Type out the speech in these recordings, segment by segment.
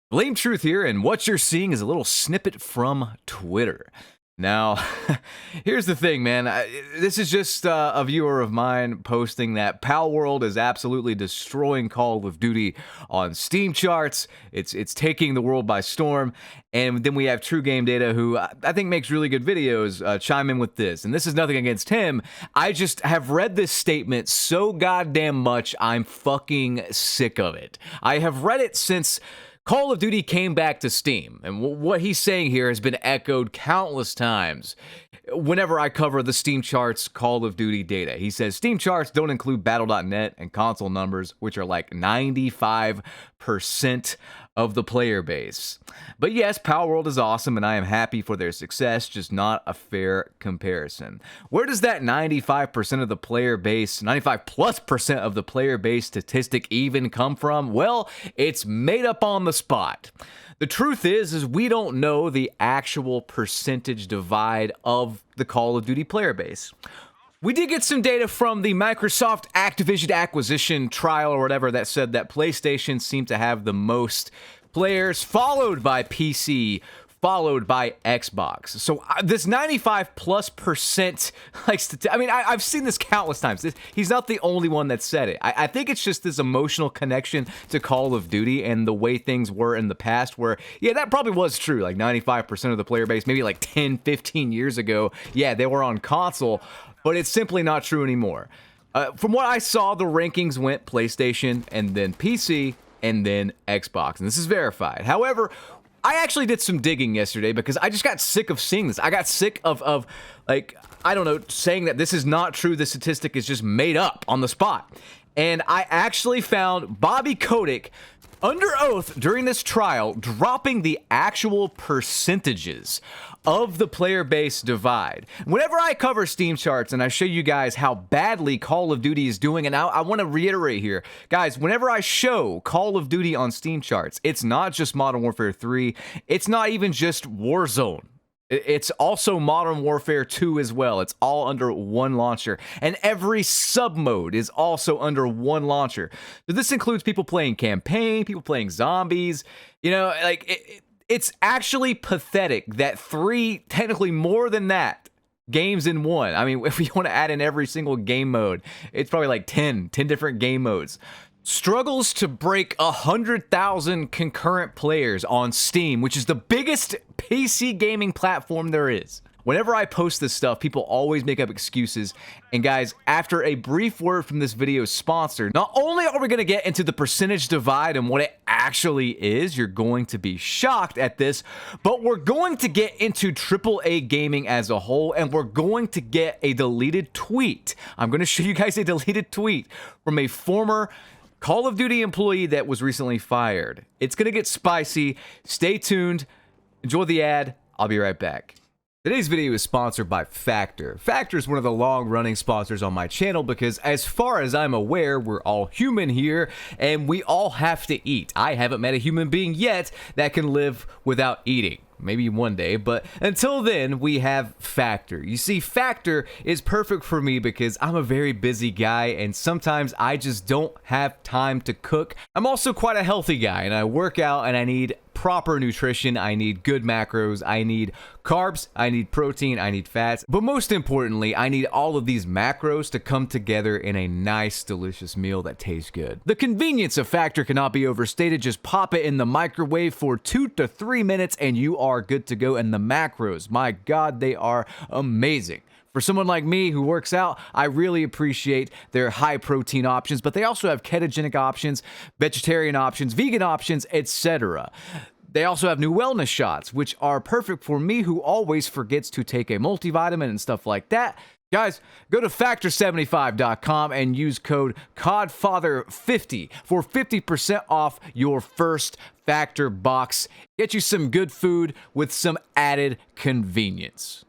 Blame Truth here, and what you're seeing is a little snippet from Twitter. Now, here's the thing, man. This is just a viewer of mine posting that Pal World is absolutely destroying Call of Duty on Steam charts. It's taking the world by storm. And then we have True Game Data, who I think makes really good videos, chime in with this. And this is nothing against him. I just have read this statement so goddamn much, I'm fucking sick of it. I have read it since Call of Duty came back to Steam, and what he's saying here has been echoed countless times whenever I cover the Steam charts Call of Duty data. He says Steam charts don't include Battle.net and console numbers, which are like 95% of the player base. But yes, Pal World is awesome, and I am happy for their success, just not a fair comparison. Where does that 95% of the player base, 95+% of the player base statistic even come from? Well, it's made up on the spot. The truth is we don't know the actual percentage divide of the Call of Duty player base. We did get some data from the Microsoft Activision acquisition trial or whatever that said that PlayStation seemed to have the most players, followed by PC, followed by Xbox. So this 95+%, I've seen this countless times. He's not the only one that said it. I think it's just this emotional connection to Call of Duty and the way things were in the past where, yeah, that probably was true. Like 95% of the player base, maybe like 10, 15 years ago, yeah, they were on console, but it's simply not true anymore. From what I saw, the rankings went PlayStation and then PC and then Xbox, and this is verified. However, I actually did some digging yesterday because I just got sick of seeing this. I got sick of saying that this is not true. The statistic is just made up on the spot. And I actually found Bobby Kotick under oath during this trial dropping the actual percentages of the player base divide. Whenever I cover Steam charts and I show you guys how badly Call of Duty is doing, and I want to reiterate here, guys, whenever I show Call of Duty on Steam charts, it's not just Modern Warfare 3, it's not even just Warzone. It's also Modern Warfare 2 as well. It's all under one launcher. And every sub-mode is also under one launcher. So this includes people playing campaign, people playing zombies. You know, it's actually pathetic that 3, technically more than that, games in one. I mean, if you want to add in every single game mode, it's probably like 10 different game modes. Struggles to break 100,000 concurrent players on Steam, which is the biggest PC gaming platform there is. Whenever I post this stuff, people always make up excuses. And guys, after a brief word from this video's sponsor, not only are we going to get into the percentage divide and what it actually is, you're going to be shocked at this, but we're going to get into AAA gaming as a whole, and we're going to get a deleted tweet. I'm going to show you guys a deleted tweet from a former Call of Duty employee that was recently fired. It's going to get spicy. Stay tuned. Enjoy the ad. I'll be right back. Today's video is sponsored by Factor. Factor is one of the long-running sponsors on my channel because as far as I'm aware, we're all human here and we all have to eat. I haven't met a human being yet that can live without eating. Maybe one day, but until then, we have Factor. You see, Factor is perfect for me because I'm a very busy guy and sometimes I just don't have time to cook. I'm also quite a healthy guy and I work out and I need proper nutrition, I need good macros, I need carbs, I need protein, I need fats, but most importantly, I need all of these macros to come together in a nice, delicious meal that tastes good. The convenience of Factor cannot be overstated. Just pop it in the microwave for 2 to 3 minutes and you are good to go. And the macros, my God, they are amazing. For someone like me who works out, I really appreciate their high protein options, but they also have ketogenic options, vegetarian options, vegan options, etc. They also have new wellness shots, which are perfect for me who always forgets to take a multivitamin and stuff like that. Guys, go to Factor75.com and use code CODFATHER50 for 50% off your first Factor box. Get you some good food with some added convenience.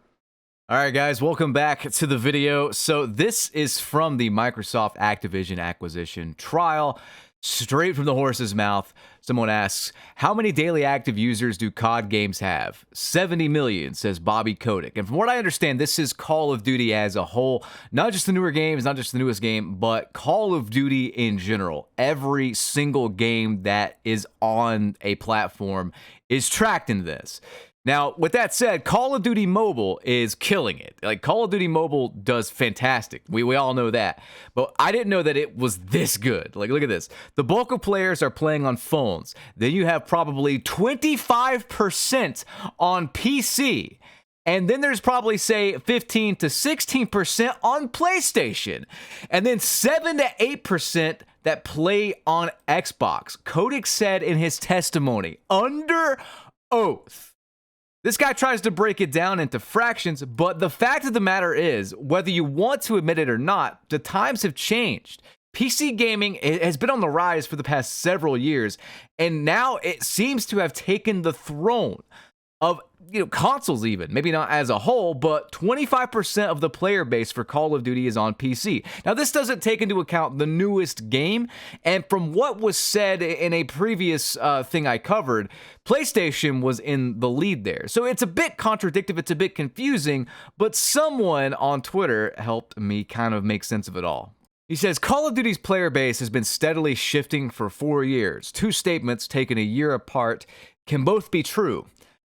Alright guys, welcome back to the video. So this is from the Microsoft Activision acquisition trial. Straight from the horse's mouth, someone asks, how many daily active users do COD games have? 70 million, says Bobby Kotick. And from what I understand, this is Call of Duty as a whole. Not just the newer games, not just the newest game, but Call of Duty in general. Every single game that is on a platform is tracked in this. Now, with that said, Call of Duty Mobile is killing it. Like, Call of Duty Mobile does fantastic. We all know that. But I didn't know that it was this good. Like, look at this. The bulk of players are playing on phones. Then you have probably 25% on PC. And then there's probably, say, 15 to 16% on PlayStation. And then 7 to 8% that play on Xbox. Kotick said in his testimony, under oath. This guy tries to break it down into fractions, but the fact of the matter is, whether you want to admit it or not, the times have changed. PC gaming has been on the rise for the past several years, and now it seems to have taken the throne of consoles even. Maybe not as a whole, but 25% of the player base for Call of Duty is on PC. Now, this doesn't take into account the newest game, and from what was said in a previous thing I covered, PlayStation was in the lead there. So it's a bit contradictory, it's a bit confusing, but someone on Twitter helped me kind of make sense of it all. He says, Call of Duty's player base has been steadily shifting for 4 years. Two statements taken a year apart can both be true.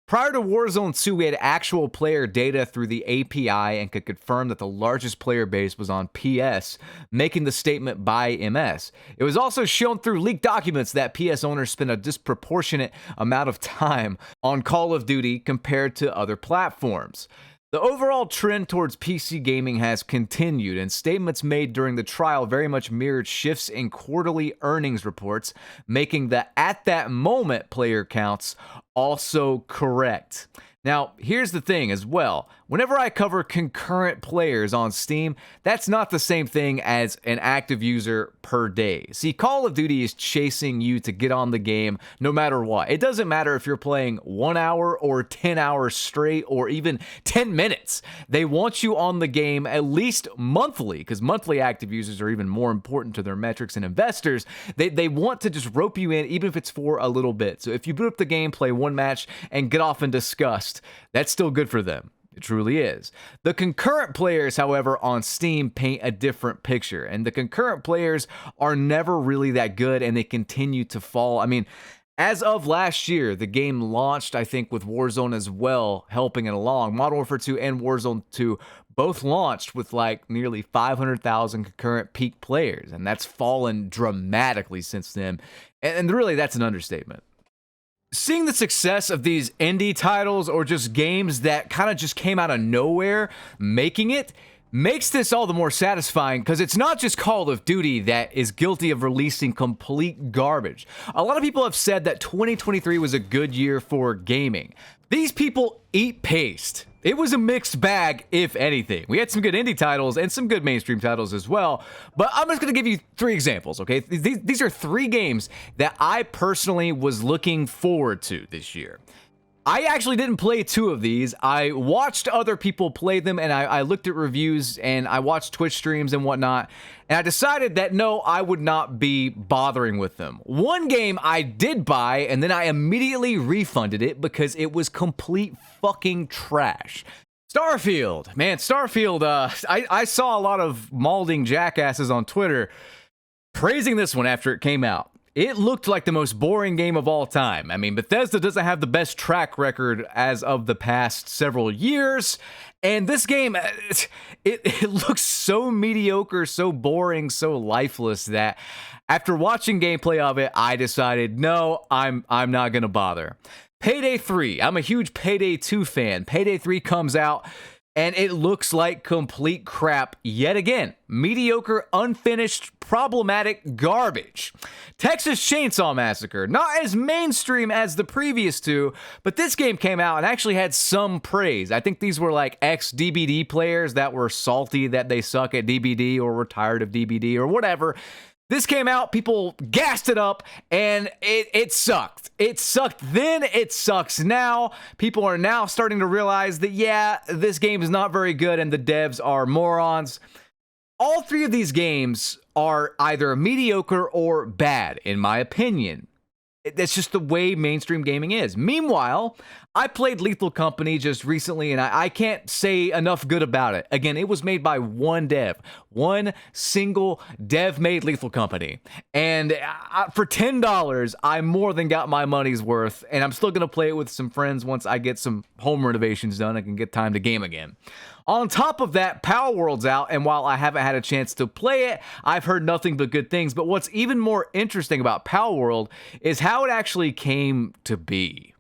Prior to Warzone 2, we had actual player data through the API and could confirm that the largest player base was on PS, making the statement by MS. It was also shown through leaked documents that PS owners spent a disproportionate amount of time on Call of Duty compared to other platforms. The overall trend towards PC gaming has continued, and statements made during the trial very much mirrored shifts in quarterly earnings reports, making the at that moment player counts also correct. Now, here's the thing as well. Whenever I cover concurrent players on Steam, that's not the same thing as an active user per day. See, Call of Duty is chasing you to get on the game no matter what. It doesn't matter if you're playing 1 hour or 10 hours straight or even 10 minutes. They want you on the game at least monthly, because monthly active users are even more important to their metrics and investors. They want to just rope you in, even if it's for a little bit. So if you boot up the game, play one match, and get off in disgust, that's still good for them. It truly is. The concurrent players, however, on Steam paint a different picture, and the concurrent players are never really that good, and they continue to fall. I mean, as of last year, the game launched, I think, with Warzone as well, helping it along. Modern Warfare 2 and Warzone 2 both launched with like nearly 500,000 concurrent peak players, and that's fallen dramatically since then. And really, that's an understatement. Seeing the success of these indie titles or just games that kind of just came out of nowhere making it makes this all the more satisfying, because it's not just Call of Duty that is guilty of releasing complete garbage. A lot of people have said that 2023 was a good year for gaming. These people eat paste. It was a mixed bag, if anything. We had some good indie titles and some good mainstream titles as well, but I'm just going to give you 3 examples, okay? These are 3 games that I personally was looking forward to this year. I actually didn't play 2 of these. I watched other people play them, and I looked at reviews, and I watched Twitch streams and whatnot, and I decided that no, I would not be bothering with them. One game I did buy, and then I immediately refunded it because it was complete fucking trash. Starfield. Man, Starfield, I saw a lot of malding jackasses on Twitter praising this one after it came out. It looked like the most boring game of all time. I mean, Bethesda doesn't have the best track record as of the past several years, and this game, it looks so mediocre, so boring, so lifeless that after watching gameplay of it, I decided, no, I'm not gonna bother. Payday 3. I'm a huge Payday 2 fan. Payday 3 comes out, and it looks like complete crap yet again. Mediocre, unfinished, problematic garbage. Texas Chainsaw Massacre, not as mainstream as the previous 2, but this game came out and actually had some praise. I think these were like ex-DBD players that were salty that they suck at DBD or were tired of DBD or whatever. This came out, people gassed it up, and it sucked. It sucked then, it sucks now. People are now starting to realize that, yeah, this game is not very good and the devs are morons. All 3 of these games are either mediocre or bad, in my opinion. That's just the way mainstream gaming is. Meanwhile, I played Lethal Company just recently, and I can't say enough good about it. Again, it was made by one dev. One single dev made Lethal Company. And for $10, I more than got my money's worth, and I'm still going to play it with some friends once I get some home renovations done and can get time to game again. On top of that, Palworld's out, and while I haven't had a chance to play it, I've heard nothing but good things. But what's even more interesting about Palworld is how it actually came to be.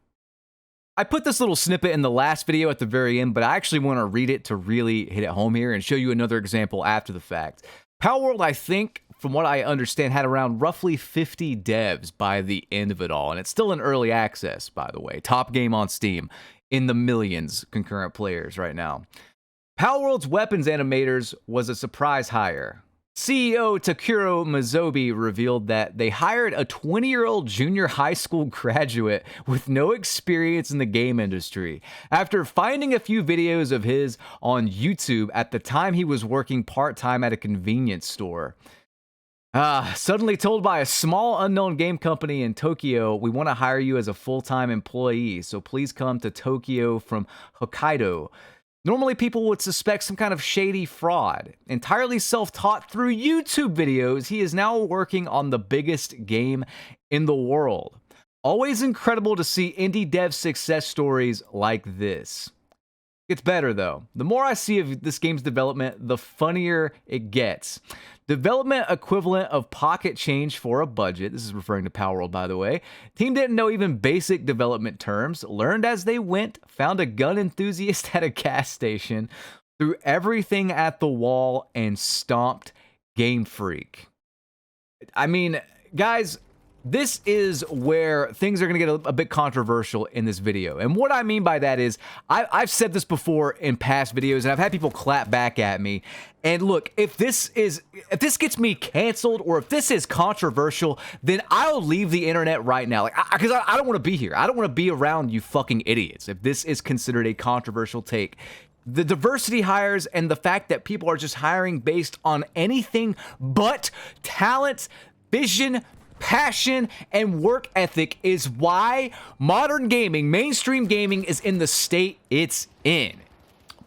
I put this little snippet in the last video at the very end, but I actually want to read it to really hit it home here and show you another example after the fact. Palworld, I think, from what I understand, had around roughly 50 devs by the end of it all, and it's still in early access, by the way. Top game on Steam, in the millions concurrent players right now. Palworld's weapons animators was a surprise hire. CEO Takuro Mizobi revealed that they hired a 20-year-old junior high school graduate with no experience in the game industry after finding a few videos of his on YouTube at the time he was working part-time at a convenience store. Suddenly told by a small unknown game company in Tokyo, we want to hire you as a full-time employee, so please come to Tokyo from Hokkaido. Normally, people would suspect some kind of shady fraud. Entirely self-taught through YouTube videos, he is now working on the biggest game in the world. Always incredible to see indie dev success stories like this. It's better, though. The more I see of this game's development, the funnier it gets. Development equivalent of pocket change for a budget. This is referring to Palworld, by the way. Team didn't know even basic development terms, learned as they went, found a gun enthusiast at a gas station, threw everything at the wall, and stomped Game Freak. I mean, guys, this is where things are going to get a bit controversial in this video. And what I mean by that is, I've said this before in past videos, and I've had people clap back at me. And look, if this gets me canceled, or if this is controversial, then I'll leave the internet right now. Because I don't want to be here. I don't want to be around you fucking idiots if this is considered a controversial take. The diversity hires and the fact that people are just hiring based on anything but talent, vision, passion, and work ethic is why modern gaming, mainstream gaming, is in the state it's in.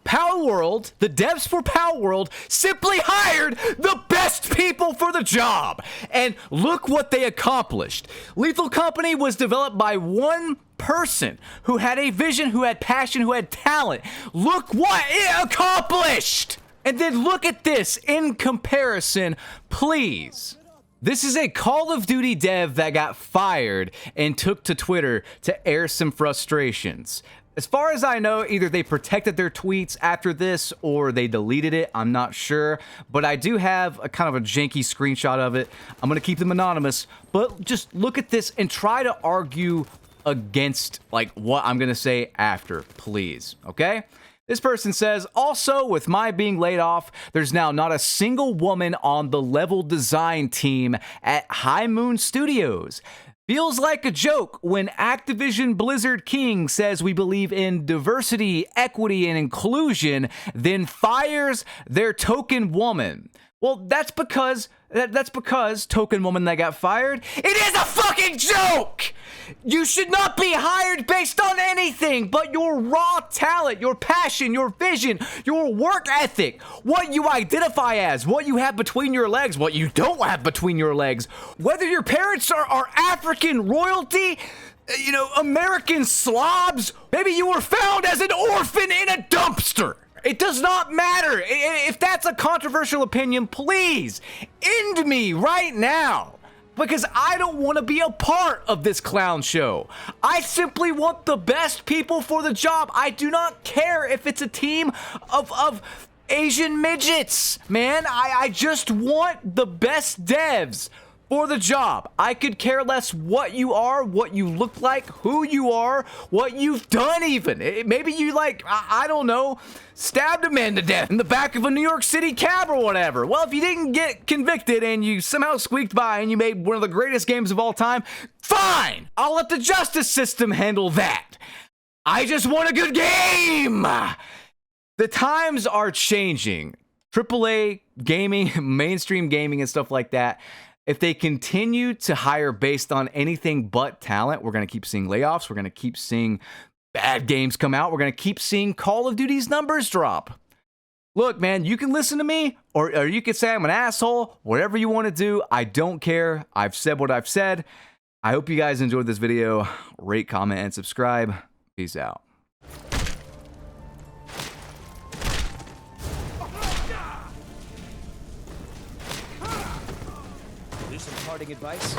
Palworld, the devs for Palworld, simply hired the best people for the job. And look what they accomplished. Lethal Company was developed by one person who had a vision, who had passion, who had talent. Look what it accomplished! And then look at this in comparison, please. This is a Call of Duty dev that got fired and took to Twitter to air some frustrations. As far as I know, either they protected their tweets after this or they deleted it. I'm not sure, but I do have a kind of a janky screenshot of it. I'm going to keep them anonymous, but just look at this and try to argue against like what I'm going to say after, please, okay? This person says, also, with my being laid off, there's now not a single woman on the level design team at High Moon Studios. Feels like a joke when Activision Blizzard King says we believe in diversity, equity, and inclusion, then fires their token woman. Well, that's because token woman that got fired, it is a fucking joke! You should not be hired based on anything but your raw talent, your passion, your vision, your work ethic, what you identify as, what you have between your legs, what you don't have between your legs, whether your parents are African royalty, you know, American slobs, maybe you were found as an orphan in a dumpster. It does not matter. If that's a controversial opinion, please end me right now. Because I don't want to be a part of this clown show. I simply want the best people for the job. I do not care if it's a team of Asian midgets, man. I just want the best devs for the job. I could care less what you are, what you look like, who you are, what you've done even. Maybe you I don't know, stabbed a man to death in the back of a New York City cab or whatever. Well, if you didn't get convicted and you somehow squeaked by and you made one of the greatest games of all time, fine! I'll let the justice system handle that. I just want a good game! The times are changing. AAA gaming, mainstream gaming, and stuff like that, if they continue to hire based on anything but talent, we're going to keep seeing layoffs. We're going to keep seeing bad games come out. We're going to keep seeing Call of Duty's numbers drop. Look, man, you can listen to me, or you can say I'm an asshole, whatever you want to do. I don't care. I've said what I've said. I hope you guys enjoyed this video. Rate, comment, and subscribe. Peace out. Do some parting advice?